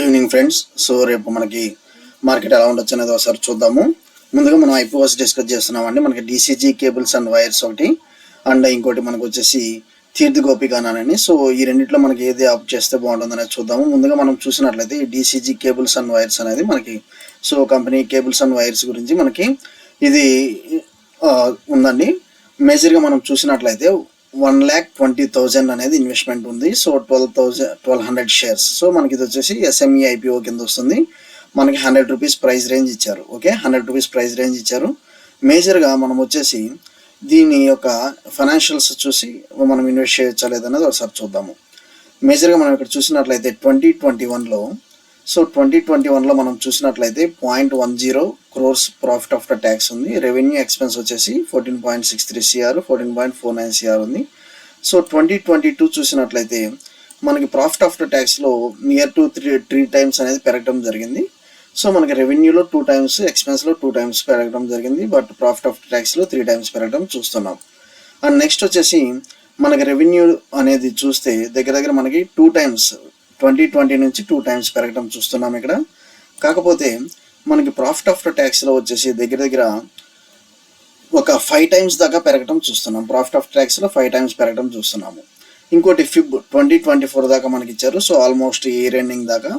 Good evening friends. So రేపు మనకి market ఎలా ఉండొచ్చు అనేది ఒకసారి చూద్దాము. ముందుగా మనం ఐపీఓస్ డిస్కస్ చేస్తున్నామండి. మనకి డీసీజీ కేబుల్స్ అండ్ వైర్స్ ఒకటి, అండ్ ఇంకోటి మనకు వచ్చేసి తీర్థ గోపికానని. సో ఈ రెండిట్లో మనకి ఏది ఆప్ చేస్తే బాగుంటుంది అనేది చూద్దాము. ముందుగా మనం చూసినట్లయితే ఈ డీసీజీ కేబుల్స్ అండ్ వైర్స్ అనేది మనకి so company cables and wires గురించి మనకి ఇది ఉందండి. మేజర్గా మనం చూసినట్లయితే 1,20,000 అనేది ఇన్వెస్ట్మెంట్ ఉంది. So 1200 shares. సో మనకి ఇది వచ్చేసి ఎస్ఎంఈ ఐపీఓ కింద వస్తుంది. మనకి 100 రూపీస్ ప్రైస్ రేంజ్ ఇచ్చారు. ఓకే, 100 రూపీస్ ప్రైస్ రేంజ్ ఇచ్చారు. మేజర్గా మనం వచ్చేసి దీని యొక్క ఫైనాన్షియల్స్ చూసి మనం ఇన్వెస్ట్ చేయొచ్చా లేదనేది ఒకసారి చూద్దాము. మేజర్గా మనం ఇక్కడ చూసినట్లయితే 2021లో సో 2021లో మనం చూసినట్లయితే 0.10 crores ప్రాఫిట్ ఆఫ్టర్ ట్యాక్స్ ఉంది. రెవెన్యూ ఎక్స్పెన్స్ వచ్చేసి 14.63 CR, 14.49 CR ఉంది. సో 2022 చూసినట్లయితే మనకి ప్రాఫిట్ ఆఫ్టర్ ట్యాక్స్లో నియర్ టు 3 times అనేది పెరగడం జరిగింది. సో మనకి రెవెన్యూలో 2 times, ఎక్స్పెన్స్లో 2 times పెరగడం జరిగింది. బట్ ప్రాఫిట్ ఆఫ్టర్ ట్యాక్స్లో 3 times పెరగడం చూస్తున్నాం. అండ్ నెక్స్ట్ వచ్చేసి మనకి రెవెన్యూ అనేది చూస్తే దగ్గర మనకి 2 times 2020 నుంచి 2 times పెరగడం చూస్తున్నాం ఇక్కడ. కాకపోతే మనకి ప్రాఫిట్ ఆఫ్టర్ ట్యాక్స్లో వచ్చేసి దగ్గర ఒక 5 times దాకా పెరగడం చూస్తున్నాం. ప్రాఫిట్ ఆఫ్టర్ ట్యాక్స్లో 5 times పెరగడం చూస్తున్నాము. ఇంకోటి ఫిబ్ 2024 దాకా మనకి ఇచ్చారు. సో ఆల్మోస్ట్ ఇయర్ ఎండింగ్ దాకా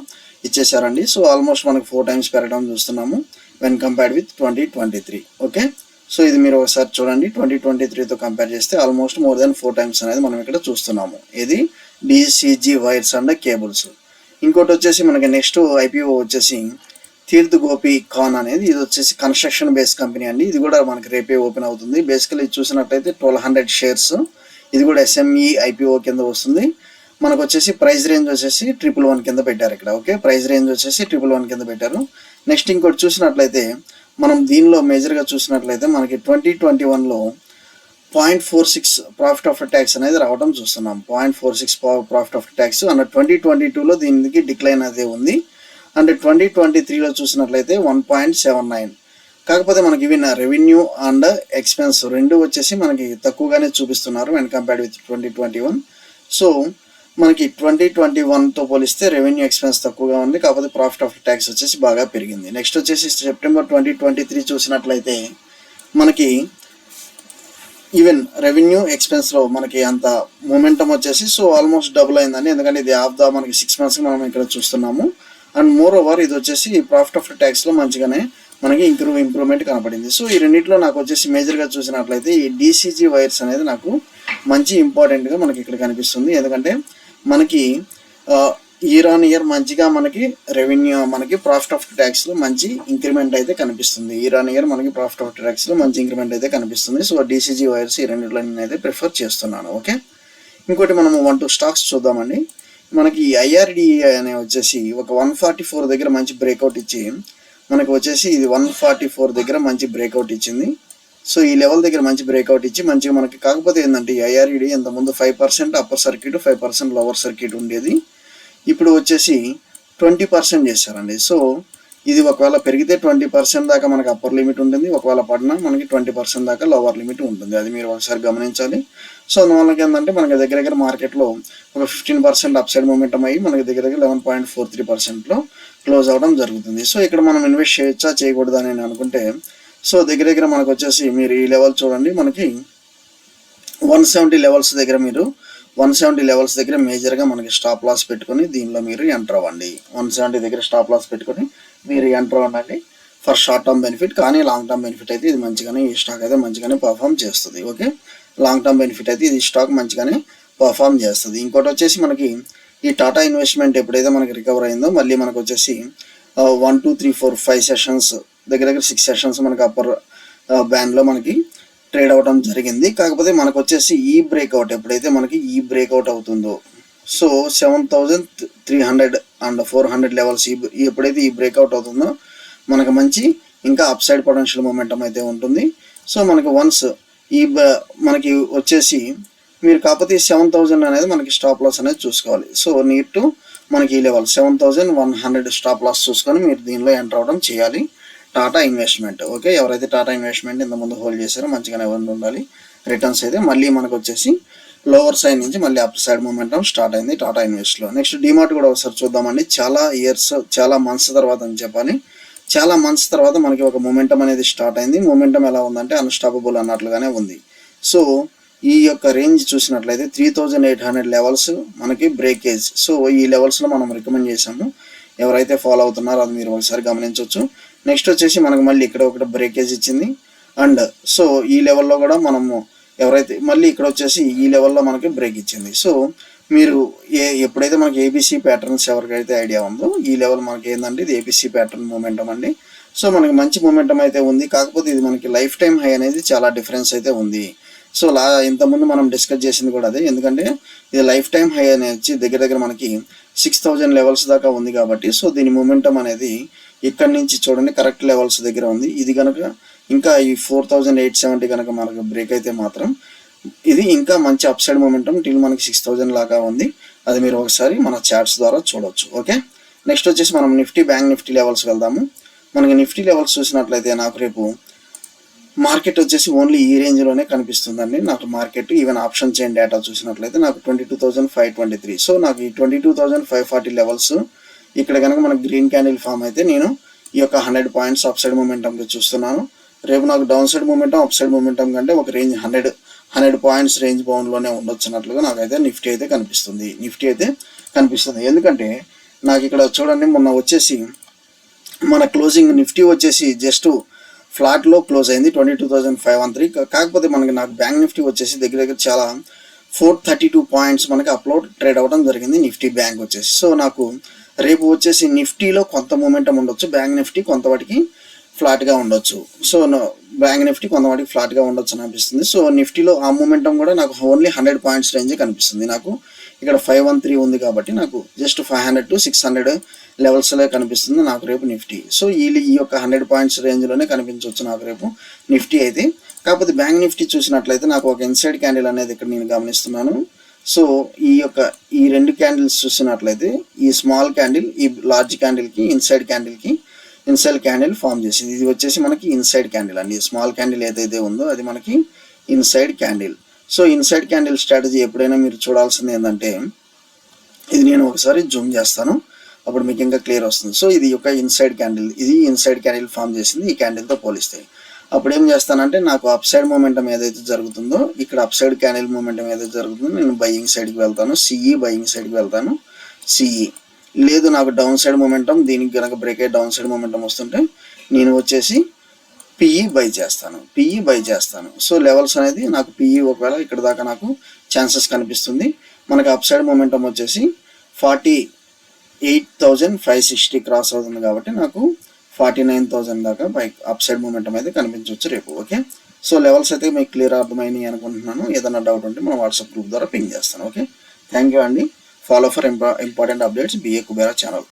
ఇచ్చేసారండి. సో ఆల్మోస్ట్ మనకి 4 times పెరగడం చూస్తున్నాము when compared with 2023. Okay, so ఇది మీరు ఒకసారి చూడండి. 2023తో కంపేర్ చేస్తే ఆల్మోస్ట్ మోర్ దెన్ 4 times అనేది మనం ఇక్కడ చూస్తున్నాము. ఇది డీసీజీ వైర్స్ అండ్ కేబుల్స్. ఇంకోటి వచ్చేసి మనకి నెక్స్ట్ ఐపీఓ వచ్చేసి తీర్థ గోపికాన్ అనేది. ఇది వచ్చేసి కన్స్ట్రక్షన్ బేస్డ్ కంపెనీ అండి. ఇది కూడా మనకి రేపే ఓపెన్ అవుతుంది. బేసికలీ చూసినట్లయితే 1200 షేర్స్. ఇది కూడా ఎస్ఎంఈ ఐపీఓ కింద వస్తుంది. మనకు వచ్చేసి ప్రైస్ రేంజ్ వచ్చేసి 111 కింద పెట్టారు ఇక్కడ. ఓకే, ప్రైస్ రేంజ్ వచ్చేసి 111 కింద పెట్టారు. నెక్స్ట్ ఇంకోటి చూసినట్లయితే మనం దీనిలో మేజర్గా చూసినట్లయితే మనకి 2021లో 0.46 ప్రాఫిట్ ఆఫ్టర్ ట్యాక్స్ అనేది రావడం చూస్తున్నాం. 0.46 ప్రాఫిట్ ఆఫ్టర్ ట్యాక్స్. అండ్ 2022లో దీనికి డిక్లైన్ అదే ఉంది. అండ్ 2023లో చూసినట్లయితే 1.79. కాకపోతే మనకి ఇవి రెవెన్యూ అండ్ ఎక్స్పెన్స్ రెండు వచ్చేసి మనకి తక్కువగానే చూపిస్తున్నారు వెన్ కంపేర్డ్ విత్ 2021. సో మనకి 2021తో పోలిస్తే రెవెన్యూ ఎక్స్పెన్స్ తక్కువగా ఉంది. కాకపోతే ప్రాఫిట్ ఆఫ్టర్ ట్యాక్స్ వచ్చేసి బాగా పెరిగింది. నెక్స్ట్ వచ్చేసి సెప్టెంబర్ 2023 చూసినట్లయితే మనకి ఈవెన్ రెవెన్యూ ఎక్స్పెన్స్లో మనకి అంత మూమెంటం వచ్చేసి సో ఆల్మోస్ట్ డబుల్ అయిందండి. ఎందుకంటే ఇది ఆఫ్ ద మనకి 6 months మనం ఇక్కడ చూస్తున్నాము. అండ్ మోర్ ఓవర్ ఇది వచ్చేసి ప్రాఫిట్ ఆఫ్టర్ ట్యాక్స్లో మంచిగానే మనకి ఇంప్రూవ్మెంట్ కనపడింది. సో ఈ రెండింటిలో నాకు వచ్చేసి మేజర్గా చూసినట్లయితే ఈ డీసీజీ వైర్స్ అనేది నాకు మంచి ఇంపార్టెంట్గా మనకి ఇక్కడ కనిపిస్తుంది. ఎందుకంటే మనకి ఇయర్ ఆన్ ఇయర్ మంచిగా మనకి రెవెన్యూ మనకి ప్రాఫిట్ ఆఫ్టర్ ట్యాక్స్లో మంచి ఇంక్రిమెంట్ అయితే కనిపిస్తుంది. ఇయర్ ఆన్ ఇయర్ మనకి ప్రాఫిట్ ఆఫ్టర్ ట్యాక్స్లో మంచి ఇంక్రిమెంట్ అయితే కనిపిస్తుంది. సో డీసీజీ వైర్స్ ఈ రెండిట్లో నేనైతే ప్రిఫర్ చేస్తున్నాను. ఓకే, ఇంకోటి మనము 1-2 స్టాక్స్ చూద్దామండి. మనకి ఐఆర్డిఏ అనే వచ్చేసి ఒక 144 దగ్గర మంచి బ్రేక్అవుట్ ఇచ్చి మనకు వచ్చేసి ఇది 144 దగ్గర మంచి బ్రేక్అవుట్ ఇచ్చింది. సో ఈ లెవెల్ దగ్గర మంచి బ్రేక్అవుట్ ఇచ్చి మంచిగా మనకి, కాకపోతే ఏంటంటే ఈ ఐఆర్ఈడి ఇంతకుముందు 5% అప్పర్ సర్క్యూట్, 5% లోవర్ సర్క్యూట్ ఉండేది. ఇప్పుడు వచ్చేసి 20% చేశారండి. సో ఇది ఒకవేళ పెరిగితే 20% దాకా మనకి అప్పర్ లిమిట్ ఉంటుంది. ఒకవేళ పడినా మనకి 20% దాకా లోవర్ లిమిట్ ఉంటుంది. అది మీరు ఒకసారి గమనించాలి. సో అందువల్ల ఏంటంటే మనకి దగ్గర మార్కెట్లో ఒక 15% అప్ సైడ్ మూమెంటం అయ్యి మనకి దగ్గర 11.43%లో క్లోజ్ అవ్వడం జరుగుతుంది. సో ఇక్కడ మనం ఇన్వెస్ట్ చేయొచ్చా చేయకూడదా అని అనుకుంటే సో దగ్గర మనకు వచ్చేసి మీరు ఈ లెవెల్ చూడండి. మనకి 170 లెవెల్స్ దగ్గర మీరు 170 లెవెల్స్ దగ్గర మేజర్గా మనకి స్టాప్ లాస్ పెట్టుకొని దీనిలో మీరు ఎంటర్ అవ్వండి. 170 దగ్గర స్టాప్ లాస్ పెట్టుకొని మీరు ఎంటర్ అవ్వండి ఫర్ షార్ట్ టర్మ్ బెనిఫిట్. కానీ లాంగ్ టర్మ్ బెనిఫిట్ అయితే ఇది మంచిగానే, ఈ స్టాక్ అయితే మంచిగానే పర్ఫామ్ చేస్తుంది. ఓకే, లాంగ్ టర్మ్ బెనిఫిట్ అయితే ఇది స్టాక్ మంచిగానే పర్ఫామ్ చేస్తుంది. ఇంకోటి వచ్చేసి మనకి ఈ టాటా ఇన్వెస్ట్మెంట్ ఎప్పుడైతే మనకి రికవర్ అయిందో మళ్ళీ మనకు వచ్చేసి 1, 2, 3, 4, 5 సెషన్స్ దగ్గర 6 సెషన్స్ మనకి అప్పర్ బ్యాండ్లో మనకి ట్రేడ్ అవ్వడం జరిగింది. కాకపోతే మనకు వచ్చేసి ఈ బ్రేక్అవుట్ ఎప్పుడైతే మనకి ఈ బ్రేక్అవుట్ అవుతుందో సో 7,300 అండ్ 400 లెవెల్స్ ఎప్పుడైతే ఈ బ్రేక్అవుట్ అవుతుందో మనకు మంచి ఇంకా అప్ సైడ్ పొటెన్షియల్ మూమెంటం అయితే ఉంటుంది. సో మనకి వన్స్ ఈ మనకి వచ్చేసి మీరు కాకపోతే 7,000 అనేది మనకి స్టాప్ లాస్ అనేది చూసుకోవాలి. సో నీడ్ టు మనకి ఈ లెవెల్ 7,100 స్టాప్ లాస్ చూసుకొని మీరు దీనిలో ఎంటర్ అవ్వడం చేయాలి. టాటా ఇన్వెస్ట్మెంట్. ఓకే, ఎవరైతే టాటా ఇన్వెస్ట్మెంట్ ఇంతకుముందు హోల్డ్ చేశారో మంచిగానే ఉండాలి రిటర్న్స్ అయితే. మళ్ళీ మనకు వచ్చేసి లోవర్ సైడ్ నుంచి మళ్ళీ అప్ సైడ్ మూమెంటం స్టార్ట్ అయింది టాటా ఇన్వెస్ట్లో. నెక్స్ట్ డిమార్ట్ కూడా ఒకసారి చూద్దామండి. చాలా మంత్స్ తర్వాత అని చెప్పాలి, చాలా మంత్స్ తర్వాత మనకి ఒక మూమెంటం అనేది స్టార్ట్ అయింది. మూమెంటం ఎలా ఉందంటే అన్స్టాపబుల్ అన్నట్లుగానే ఉంది. సో ఈ యొక్క రేంజ్ చూసినట్లయితే 3800 లెవెల్స్ మనకి బ్రేకేజ్. సో ఈ లెవెల్స్లో మనం రికమెండ్ చేసాము, ఎవరైతే ఫాలో అవుతున్నారో అది మీరు ఒకసారి గమనించవచ్చు. నెక్స్ట్ వచ్చేసి మనకు మళ్ళీ ఇక్కడ ఒకటి బ్రేకేజ్ ఇచ్చింది. అండ్ సో ఈ లెవెల్లో కూడా మనము ఎవరైతే మళ్ళీ ఇక్కడ వచ్చేసి ఈ లెవెల్లో మనకి బ్రేక్ ఇచ్చింది. సో మీరు ఎప్పుడైతే మనకి ఏబిసి ప్యాటర్న్స్ ఎవరికైతే ఐడియా ఉందో ఈ లెవెల్ మనకి ఏంటంటే ఇది ఏబిసి ప్యాటర్న్ మూమెంటం అండి. సో మనకి మంచి మూమెంటం అయితే ఉంది, కాకపోతే ఇది మనకి లైఫ్ టైం హై అనేది చాలా డిఫరెన్స్ అయితే ఉంది. సో ఇంతకుముందు మనం డిస్కస్ చేసింది కూడా అదే, ఎందుకంటే ఇది లైఫ్ టైం హై అనేది దగ్గర మనకి 6000 లెవెల్స్ దాకా ఉంది కాబట్టి సో దీని మూమెంటం అనేది ఇక్కడ నుంచి చూడండి కరెక్ట్ లెవెల్స్ దగ్గర ఉంది. ఇది కనుక ఇంకా ఈ 4870 కనుక మనకు బ్రేక్ అయితే మాత్రం ఇది ఇంకా మంచి అప్ సైడ్ మూమెంటం టిల్ మనకి 6000 లాగా ఉంది. అది మీరు ఒకసారి మన చార్ట్స్ ద్వారా చూడవచ్చు. ఓకే, నెక్స్ట్ వచ్చేసి మనం బ్యాంక్ నిఫ్టీ లెవెల్స్ వెళ్దాము. మనకి నిఫ్టీ లెవెల్స్ చూసినట్లయితే నాకు రేపు మార్కెట్ వచ్చేసి ఓన్లీ ఈ రేంజ్లోనే కనిపిస్తుందండి. నాకు market even option chain data చూసినట్లయితే నాకు 22,523. సో నాకు ఈ 22,540 లెవెల్స్ ఇక్కడ కనుక మనకు గ్రీన్ క్యాండిల్ ఫామ్ అయితే నేను ఈ యొక్క 100 పాయింట్స్ అప్ సైడ్ మూమెంటంగా చూస్తున్నాను. రేపు నాకు down side momentum up side momentum కంటే ఒక రేంజ్ 100 పాయింట్స్ రేంజ్ బౌండ్లోనే ఉండొచ్చినట్లుగా నాకైతే నిఫ్టీ అయితే కనిపిస్తుంది. ఎందుకంటే నాకు ఇక్కడ చూడండి మొన్న వచ్చేసి మన క్లోజింగ్ నిఫ్టీ వచ్చేసి జస్ట్ ఫ్లాట్లో క్లోజ్ అయింది 22,513. కాకపోతే నాకు బ్యాంక్ నిఫ్టీ వచ్చేసి దగ్గర చాలా 432 పాయింట్స్ మనకి అప్లోడ్ ట్రేడ్ అవ్వడం జరిగింది నిఫ్టీ బ్యాంక్ వచ్చేసి. సో నాకు రేపు వచ్చేసి నిఫ్టీలో కొంత మూమెంటం ఉండొచ్చు, బ్యాంక్ నిఫ్టీ కొంతవాటికి ఫ్లాట్గా ఉండొచ్చు. సో బ్యాంక్ నిఫ్టీ కొంతవాటికి ఫ్లాట్గా ఉండొచ్చు అని అనిపిస్తుంది. సో నిఫ్టీలో ఆ మూమెంటం కూడా నాకు ఓన్లీ 100 పాయింట్స్ రేంజే కనిపిస్తుంది. నాకు ఇక్కడ 513 ఉంది కాబట్టి నాకు జస్ట్ 500 to 600 లెవెల్స్లో కనిపిస్తుంది నాకు రేపు నిఫ్టీ. సో ఈ యొక్క 100 పాయింట్స్ రేంజ్లోనే కనిపించవచ్చు నాకు రేపు నిఫ్టీ అయితే. కాకపోతే బ్యాంక్ నిఫ్టీ చూసినట్లయితే నాకు ఒక ఇన్సైడ్ క్యాండిల్ అనేది ఇక్కడ నేను గమనిస్తున్నాను. సో ఈ రెండు క్యాండిల్స్ చూసినట్లయితే ఈ స్మాల్ క్యాండిల్ ఈ లార్జ్ క్యాండిల్కి ఇన్సైడ్ క్యాండిల్ ఫామ్ చేసింది. ఇది వచ్చేసి మనకి ఇన్సైడ్ క్యాండిల్ అండి. స్మాల్ క్యాండిల్ ఏదైతే ఉందో అది మనకి inside candle. So inside candle strategy ఎప్పుడైనా మీరు చూడాల్సింది ఏంటంటే ఇది నేను ఒకసారి జూమ్ చేస్తాను, అప్పుడు మీకు ఇంకా క్లియర్ వస్తుంది. సో ఇది ఒక ఇన్సైడ్ క్యాండిల్ ఫామ్ చేసింది ఈ క్యాండిల్తో పోలిస్తే. అప్పుడు ఏం చేస్తానంటే నాకు అప్ సైడ్ మూమెంటం ఏదైతే జరుగుతుందో ఇక్కడ అప్ సైడ్ క్యాండిల్ మూమెంటం ఏదైతే జరుగుతుందో నేను బయింగ్ సైడ్కి వెళ్తాను, బయింగ్ సైడ్కి వెళ్తాను. లేదు నాకు డౌన్ సైడ్ మూమెంటం దీనికి కనుక బ్రేక్ అయ్యి డౌన్ సైడ్ మూమెంటం వస్తుంటే నేను వచ్చేసి పిఈ బై చేస్తాను. సో లెవెల్స్ అనేది నాకు పిఈ ఒకవేళ ఇక్కడ దాకా నాకు ఛాన్సెస్ కనిపిస్తుంది. మనకి అప్ సైడ్ మూమెంటం వచ్చేసి 48,560 క్రాస్ అవుతుంది కాబట్టి నాకు 49,000 దాకా అప్ సైడ్ మూమెంటం అయితే కనిపించవచ్చు రేపు. ఓకే, సో లెవెల్స్ అయితే మీకు క్లియర్ అర్థమైనాయి అనుకుంటున్నాను. ఏదైనా డౌట్ ఉంటే మన వాట్సాప్ గ్రూప్ ద్వారా పింగ్ చేస్తాను. ఓకే, థ్యాంక్ యూ అండి. Follow for important updates BA Kubera channel.